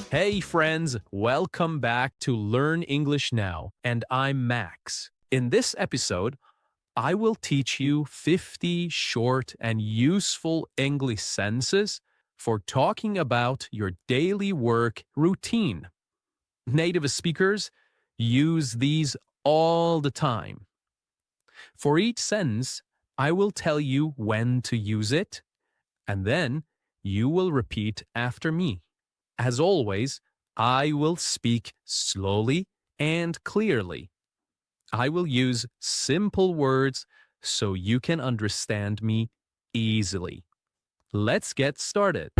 Hey friends, welcome back to Learn English Now, and I'm Max. In this episode, I will teach you 50 short and useful English sentences for talking about your daily work routine. Native speakers use these all the time. For each sentence, I will tell you when to use it, and then you will repeat after me. As always, I will speak slowly and clearly. I will use simple words so you can understand me easily. Let's get started.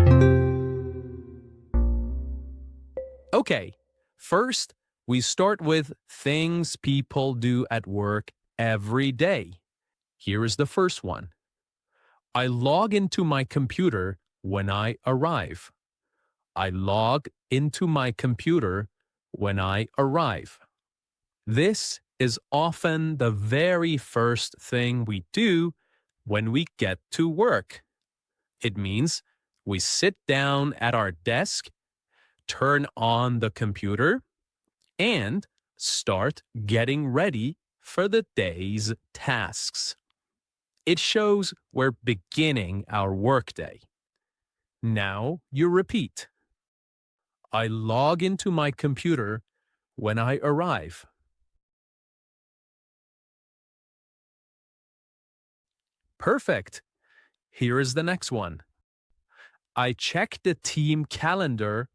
Okay, first, we start with things people do at work every day. Here is the first one. I log into my computer when I arrive. I log into my computer when I arrive. This is often the very first thing we do when we get to work. It means we sit down at our desk, turn on the computer, and start getting ready for the day's tasks. It shows we're beginning our workday. Now you repeat. I log into my computer when I arrive. Perfect. Here is the next one. I check the team calendar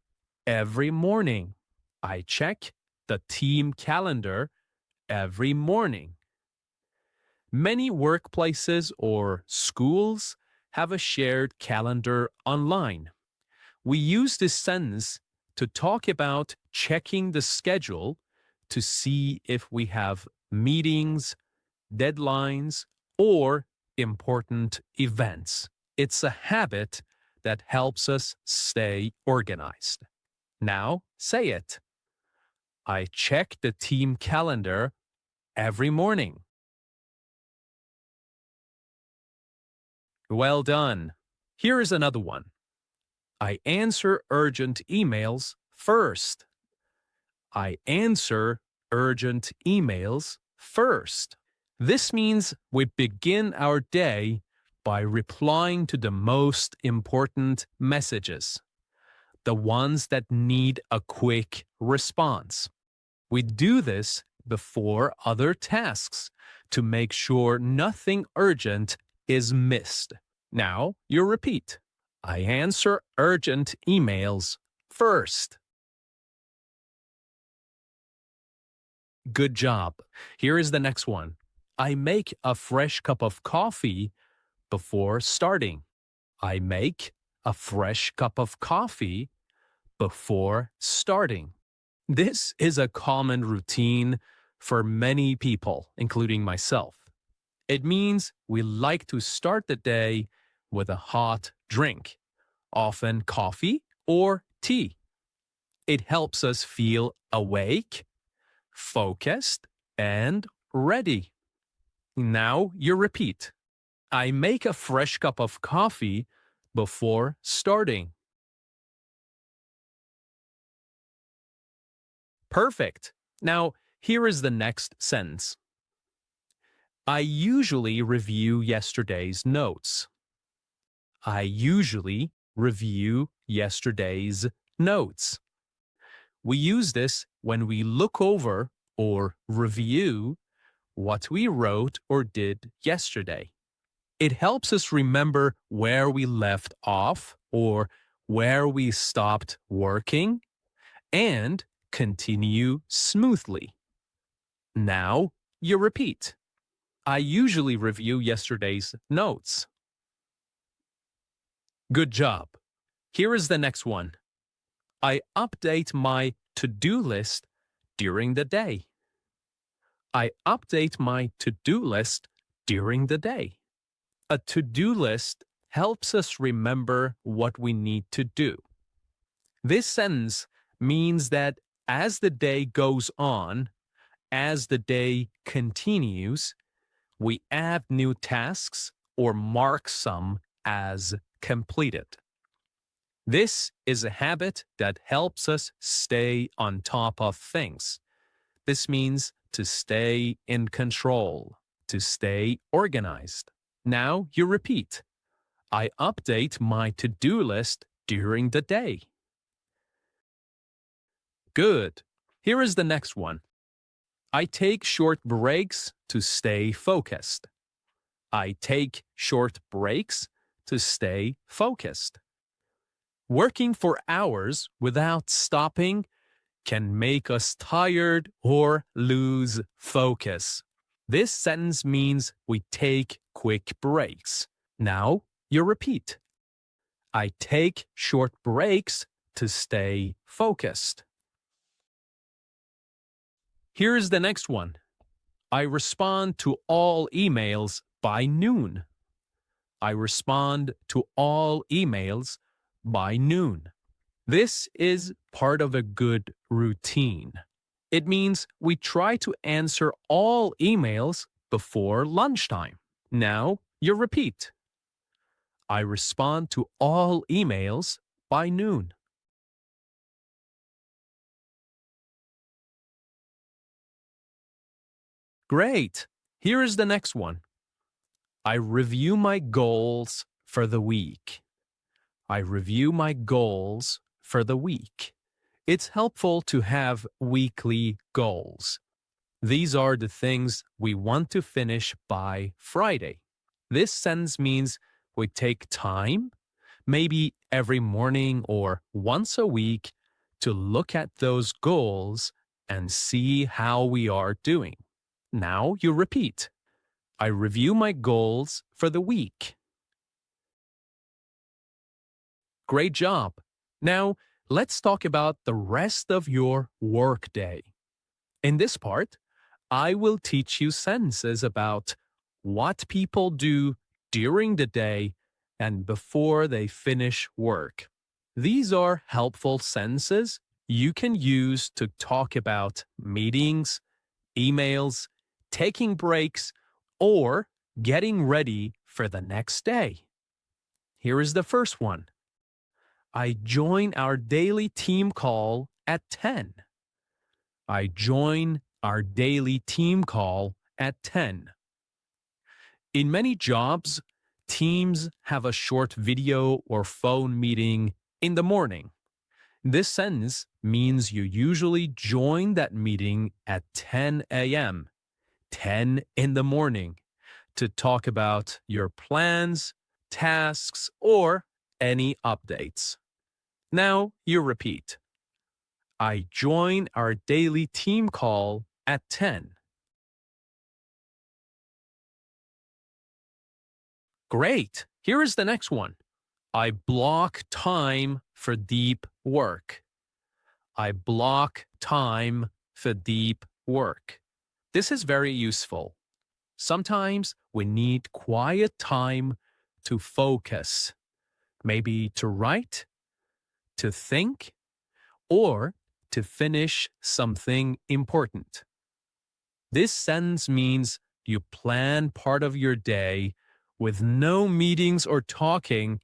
every morning. I check the team calendar every morning. Many workplaces or schools have a shared calendar online. We use this sentence to talk about checking the schedule to see if we have meetings, deadlines, or important events. It's a habit that helps us stay organized. Now say it. I check the team calendar every morning. Well done. Here is another one. I answer urgent emails first. I answer urgent emails first. This means we begin our day by replying to the most important messages, the ones that need a quick response. We do this before other tasks to make sure nothing urgent is missed. Now you repeat. I answer urgent emails first. Good job. Here is the next one. I make a fresh cup of coffee before starting. I make a fresh cup of coffee before starting. This is a common routine for many people, including myself. It means we like to start the day with a hot drink, often coffee or tea. It helps us feel awake, focused, and ready. Now you repeat. I make a fresh cup of coffee before starting. Perfect. Now, here is the next sentence. I usually review yesterday's notes. I usually review yesterday's notes. We use this when we look over or review what we wrote or did yesterday. It helps us remember where we left off or where we stopped working and continue smoothly. Now you repeat. I usually review yesterday's notes. Good job. Here is the next one. I update my to-do list during the day. I update my to-do list during the day. A to-do list helps us remember what we need to do. This sentence means that as the day goes on, as the day continues, we add new tasks or mark some as completed. This is a habit that helps us stay on top of things. This means to stay in control, to stay organized. Now you repeat. I update my to-do list during the day. Good. Here is the next one. I take short breaks to stay focused. I take short breaks to stay focused. Working for hours without stopping can make us tired or lose focus. This sentence means we take quick breaks. Now you repeat. I take short breaks to stay focused. Here's the next one. I respond to all emails by noon. I respond to all emails by noon. This is part of a good routine. It means we try to answer all emails before lunchtime. Now you repeat. I respond to all emails by noon. Great. Here is the next one. I review my goals for the week. I review my goals for the week. It's helpful to have weekly goals. These are the things we want to finish by Friday. This sentence means we take time, maybe every morning or once a week, to look at those goals and see how we are doing. Now you repeat. I review my goals for the week. Great job. Now, let's talk about the rest of your workday. In this part, I will teach you sentences about what people do during the day and before they finish work. These are helpful sentences you can use to talk about meetings, emails, taking breaks, or getting ready for the next day. Here is the first one. I join our daily team call at 10. I join our daily team call at 10. In many jobs, teams have a short video or phone meeting in the morning. This sentence means you usually join that meeting at 10 a.m., 10 in the morning, to talk about your plans, tasks, or any updates. Now you repeat. I join our daily team call at 10. Great. Here is the next one. I block time for deep work. I block time for deep work. This is very useful. Sometimes we need quiet time to focus, maybe to write, to think, or to finish something important. This sentence means you plan part of your day with no meetings or talking,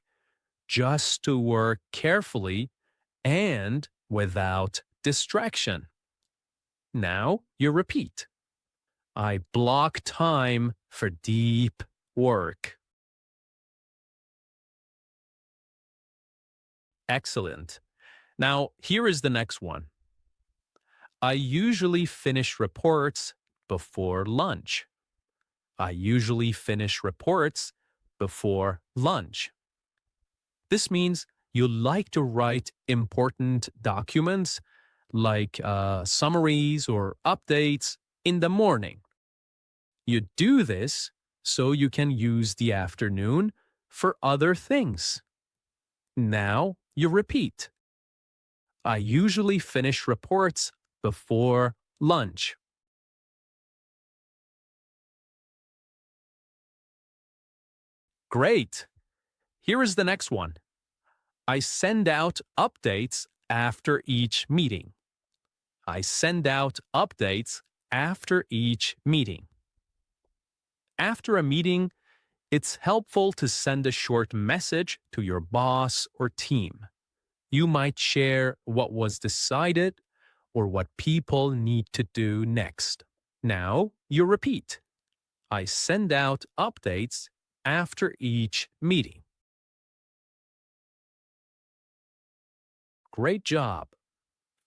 just to work carefully and without distraction. Now you repeat. I block time for deep work. Excellent. Now, here is the next one. I usually finish reports before lunch. I usually finish reports before lunch. This means you like to write important documents like summaries or updates in the morning. You do this so you can use the afternoon for other things. Now you repeat. I usually finish reports before lunch. Great. Here is the next one. I send out updates after each meeting. I send out updates after each meeting. After a meeting, it's helpful to send a short message to your boss or team. you might share what was decided or what people need to do next. Now you repeat. I send out updates after each meeting. Great job.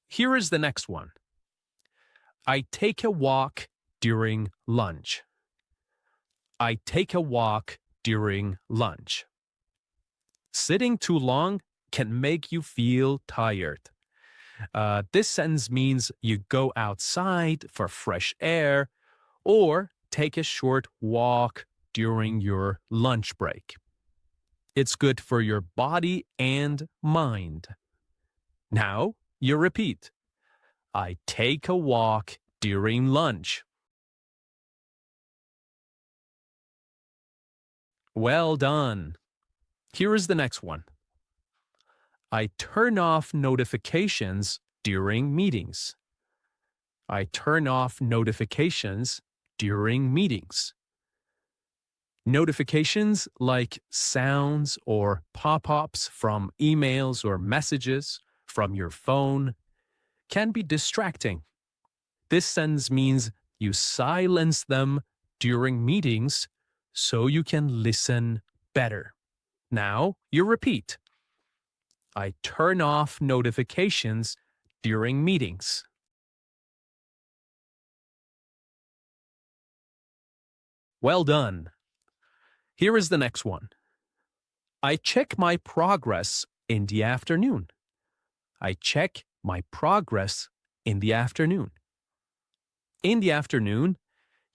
Here is the next one. I take a walk during lunch. I take a walk during lunch. Sitting too long can make you feel tired. This sentence means you go outside for fresh air or take a short walk during your lunch break. It's good for your body and mind. Now you repeat. I take a walk during lunch. Well done. Here is the next one. I turn off notifications during meetings. I turn off notifications during meetings. Notifications like sounds or pop-ups from emails or messages from your phone can be distracting. This sentence means you silence them during meetings so you can listen better. Now you repeat. I turn off notifications during meetings. Well done. Here is the next one. I check my progress in the afternoon. I check my progress in the afternoon. In the afternoon,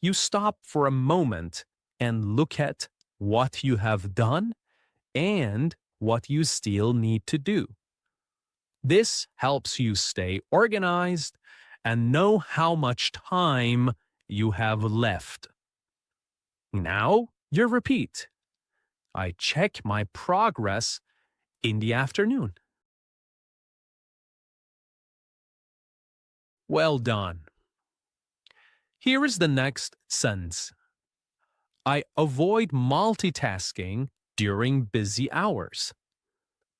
you stop for a moment and look at what you have done and what you still need to do. This helps you stay organized and know how much time you have left. Now you repeat. I check my progress in the afternoon. Well done. Here is the next sentence. I avoid multitasking during busy hours.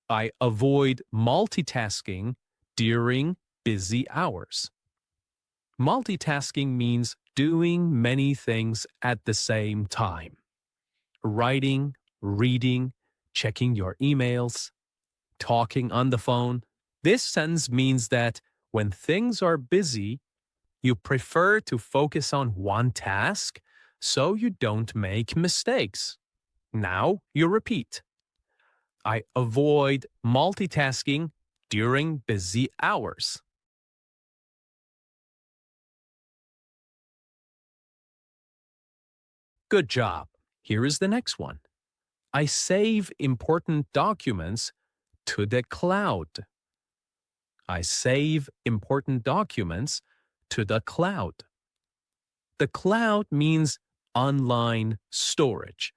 I avoid multitasking during busy hours. Multitasking means doing many things at the same time. Writing, reading, checking your emails, talking on the phone. This sentence means that when things are busy, you prefer to focus on one task so you don't make mistakes. Now you repeat. I avoid multitasking during busy hours. Good job. Here is the next one. I save important documents to the cloud. I save important documents to the cloud. The cloud means online storage,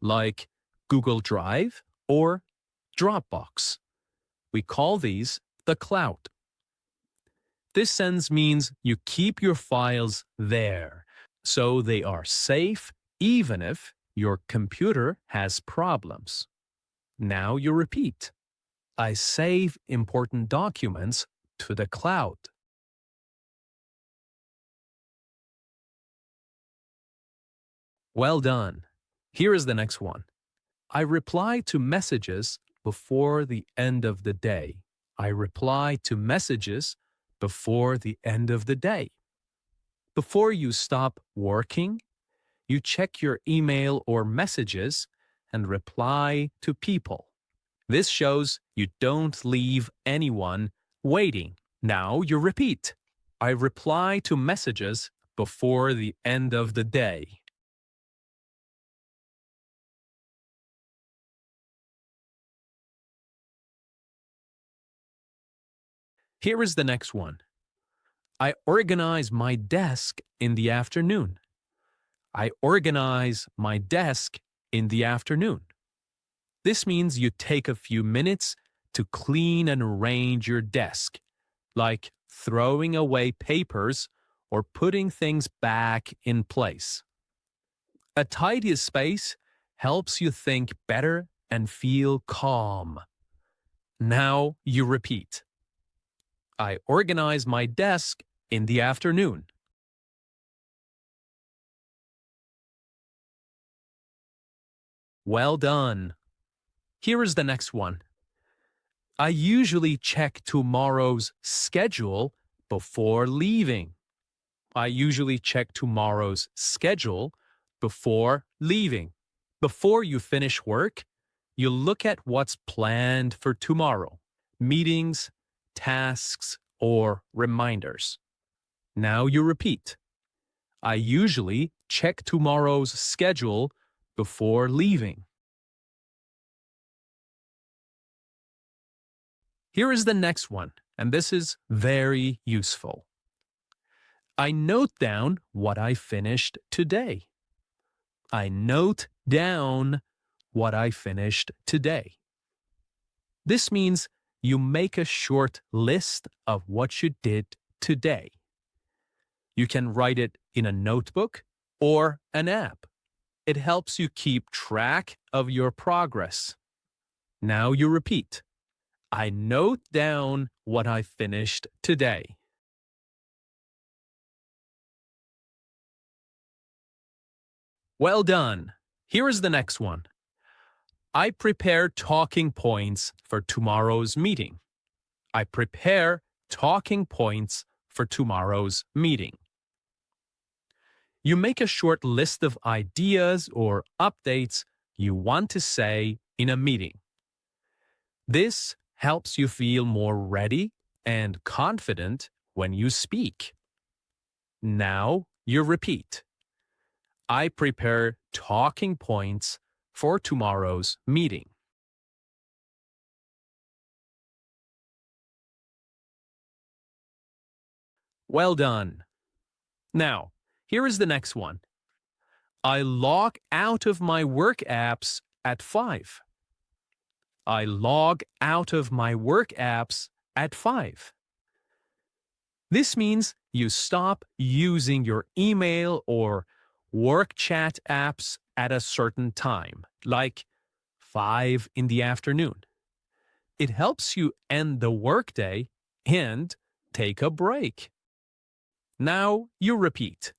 like Google Drive or Dropbox. We call these the cloud. This sentence means you keep your files there, so they are safe even if your computer has problems. Now you repeat. I save important documents to the cloud. Well done. Here is the next one. I reply to messages before the end of the day. I reply to messages before the end of the day. Before you stop working, you check your email or messages and reply to people. This shows you don't leave anyone waiting. Now you repeat. I reply to messages before the end of the day. Here is the next one. I organize my desk in the afternoon. I organize my desk in the afternoon. This means you take a few minutes to clean and arrange your desk, like throwing away papers or putting things back in place. A tidy space helps you think better and feel calm. Now you repeat. I organize my desk in the afternoon. Well done. Here is the next one. I usually check tomorrow's schedule before leaving. I usually check tomorrow's schedule before leaving. Before you finish work, you look at what's planned for tomorrow, meetings, tasks, or reminders. Now you repeat. I usually check tomorrow's schedule before leaving. Here is the next one, and this is very useful. I note down what I finished today. I note down what I finished today. This means you make a short list of what you did today. You can write it in a notebook or an app. It helps you keep track of your progress. Now you repeat. I note down what I finished today. Well done. Here is the next one. I prepare talking points for tomorrow's meeting. I prepare talking points for tomorrow's meeting. You make a short list of ideas or updates you want to say in a meeting. This helps you feel more ready and confident when you speak. Now you repeat. I prepare talking points for tomorrow's meeting. Well done. Now, here is the next one. I log out of my work apps at 5. I log out of my work apps at 5. This means you stop using your email or work chat apps at a certain time, like 5 in the afternoon. It helps you end the workday and take a break. Now you repeat.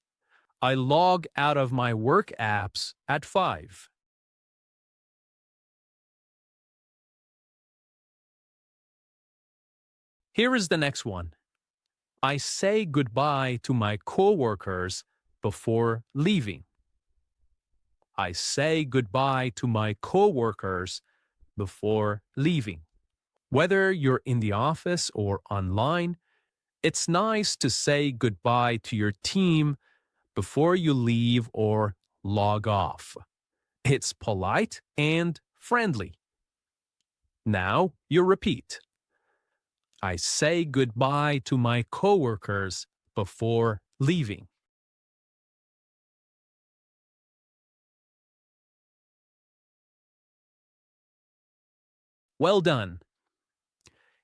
I log out of my work apps at 5. Here is the next one. I say goodbye to my coworkers before leaving. I say goodbye to my coworkers before leaving. Whether you're in the office or online, it's nice to say goodbye to your team before you leave or log off. It's polite and friendly. Now you repeat. I say goodbye to my coworkers before leaving. Well done.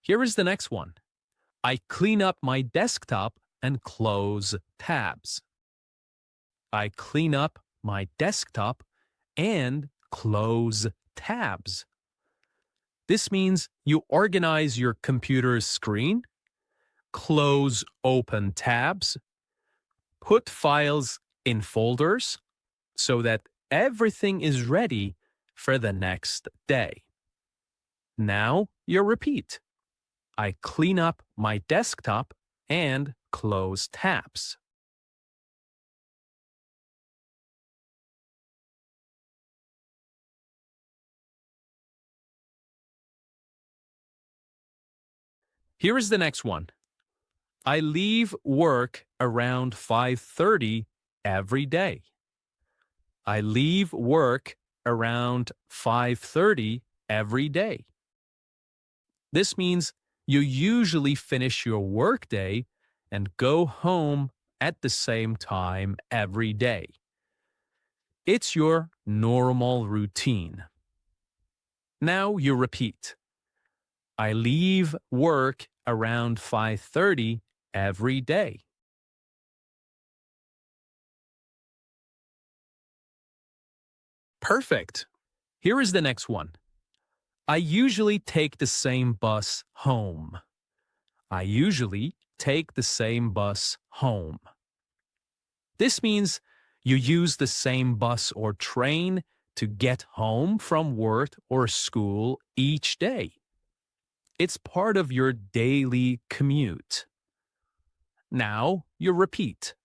Here is the next one. I clean up my desktop and close tabs. I clean up my desktop and close tabs. This means you organize your computer's screen, close open tabs, put files in folders so that everything is ready for the next day. Now you repeat. I clean up my desktop and close tabs. Here is the next one. I leave work around 5:30 every day. I leave work around 5:30 every day. This means you usually finish your workday and go home at the same time every day. It's your normal routine. Now you repeat. I leave work around 5:30 every day. Perfect. Here is the next one. I usually take the same bus home. I usually take the same bus home. This means you use the same bus or train to get home from work or school each day. It's part of your daily commute. Now you repeat.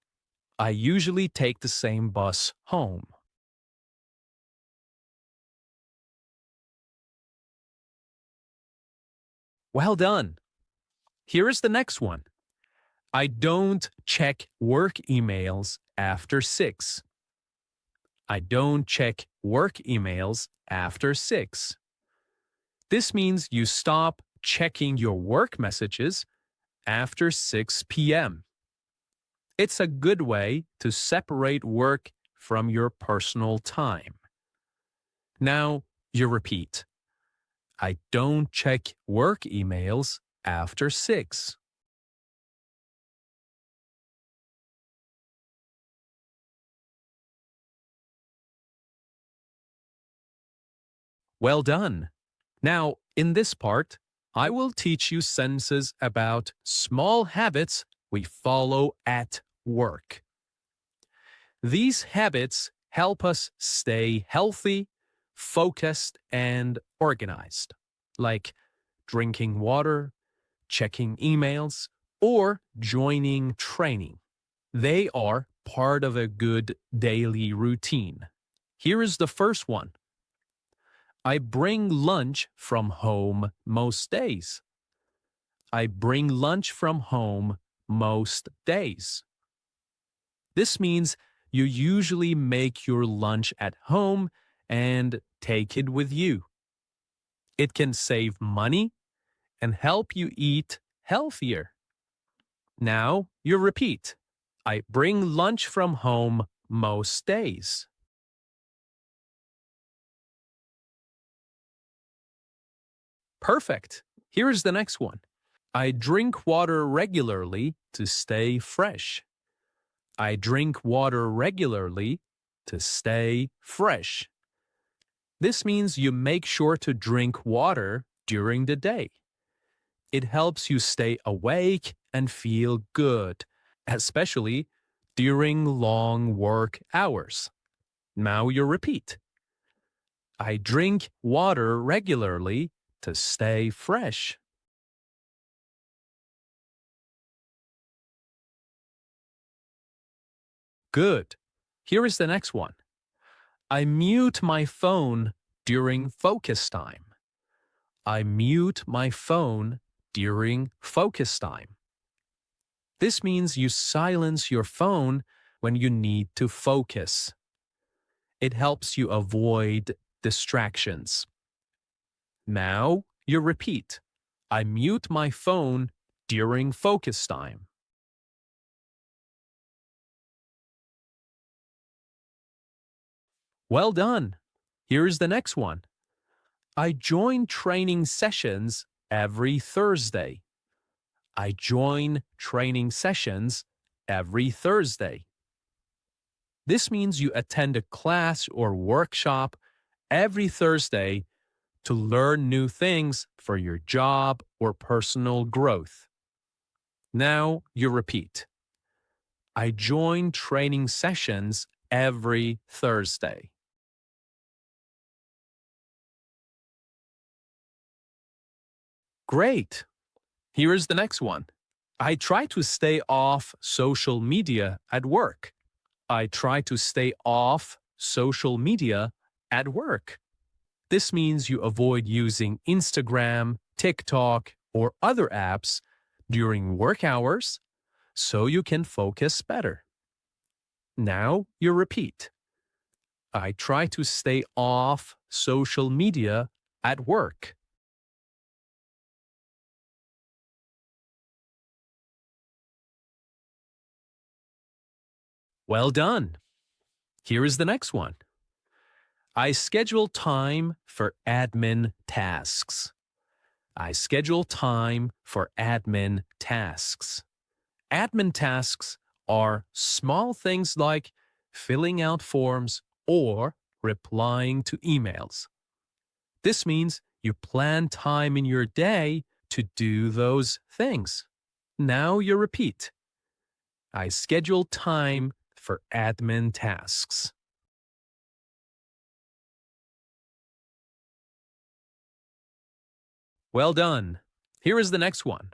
I usually take the same bus home. Well done. Here is the next one. I don't check work emails after 6. I don't check work emails after 6. This means you stop checking your work messages after 6 p.m. It's a good way to separate work from your personal time. Now you repeat. I don't check work emails after 6. Well done. Now, in this part, I will teach you sentences about small habits we follow at work. These habits help us stay healthy, focused, and organized, like drinking water, checking emails, or joining training. They are part of a good daily routine. Here is the first one. I bring lunch from home most days. I bring lunch from home most days. This means you usually make your lunch at home and take it with you. It can save money and help you eat healthier. Now you repeat. I bring lunch from home most days. Perfect. Here is the next one. I drink water regularly to stay fresh. I drink water regularly to stay fresh. This means you make sure to drink water during the day. It helps you stay awake and feel good, especially during long work hours. Now you repeat. I drink water regularly to stay fresh. Good. Here is the next one. I mute my phone during focus time. I mute my phone during focus time. This means you silence your phone when you need to focus. It helps you avoid distractions. Now you repeat. I mute my phone during focus time. Well done. Here's the next one. I join training sessions every Thursday. I join training sessions every Thursday. This means you attend a class or workshop every Thursday to learn new things for your job or personal growth. Now you repeat. I join training sessions every Thursday. Great. Here is the next one. I try to stay off social media at work. I try to stay off social media at work. This means you avoid using Instagram, TikTok, or other apps during work hours so you can focus better. Now you repeat. I try to stay off social media at work. Well done. Here is the next one. I schedule time for admin tasks. I schedule time for admin tasks. Admin tasks are small things like filling out forms or replying to emails. This means You plan time in your day to do those things. Now you repeat. I schedule time for admin tasks. Well done. Here is the next one.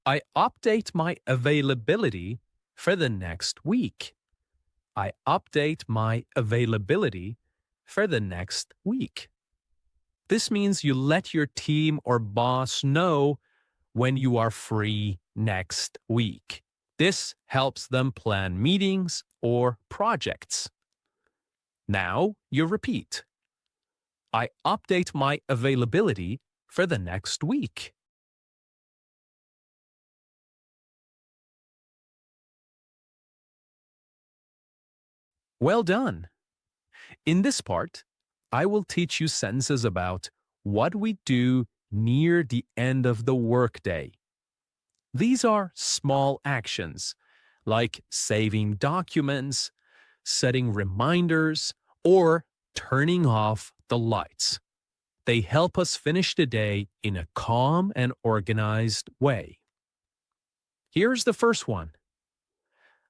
I update my availability for the next week. I update my availability for the next week. This means you let your team or boss know when you are free next week. This helps them plan meetings or projects. Now you repeat. I update my availability for the next week. Well done. In this part, I will teach you sentences about what we do near the end of the workday. These are small actions, like saving documents, setting reminders, or turning off the lights. They help us finish the day in a calm and organized way. Here's the first one.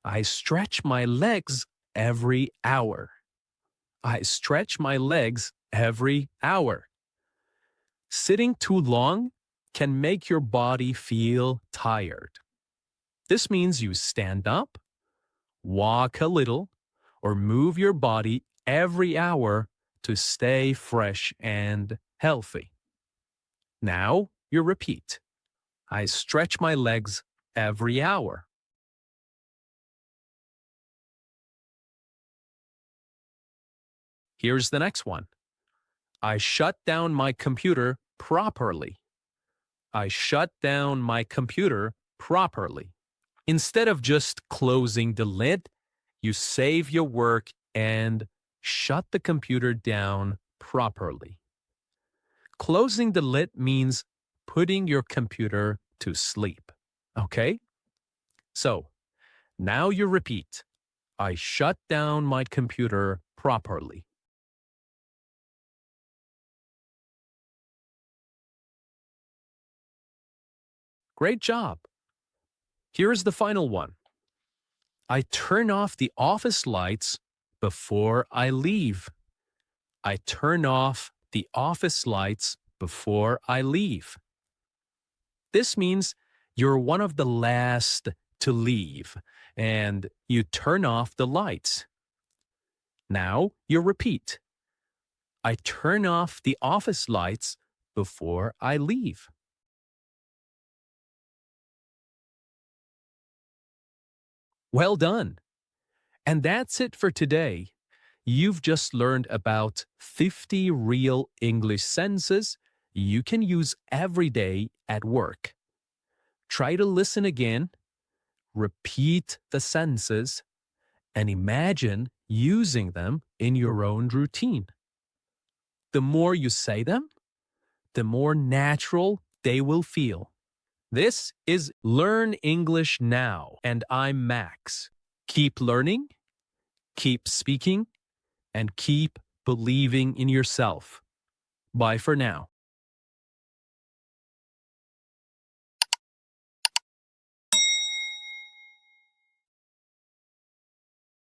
I stretch my legs every hour. I stretch my legs every hour. Sitting too long can make your body feel tired. This means you stand up, walk a little, or move your body every hour to stay fresh and healthy. Now you repeat. I stretch my legs every hour. Here's the next one. I shut down my computer properly. I shut down my computer properly. Instead of just closing the lid, you save your work and shut the computer down properly. Closing the lid means putting your computer to sleep. Okay? So, now you repeat. I shut down my computer properly. Great job. Here is the final one. I turn off the office lights before I leave. I turn off the office lights before I leave. This means you're one of the last to leave and you turn off the lights. Now you repeat. I turn off the office lights before I leave. Well done. And that's it for today. You've just learned about 50 real English sentences you can use every day at work. Try to listen again, repeat the sentences, and imagine using them in your own routine. The more you say them, the more natural they will feel. This is Learn English Now, and I'm Max. Keep learning, keep speaking, and keep believing in yourself. Bye for now.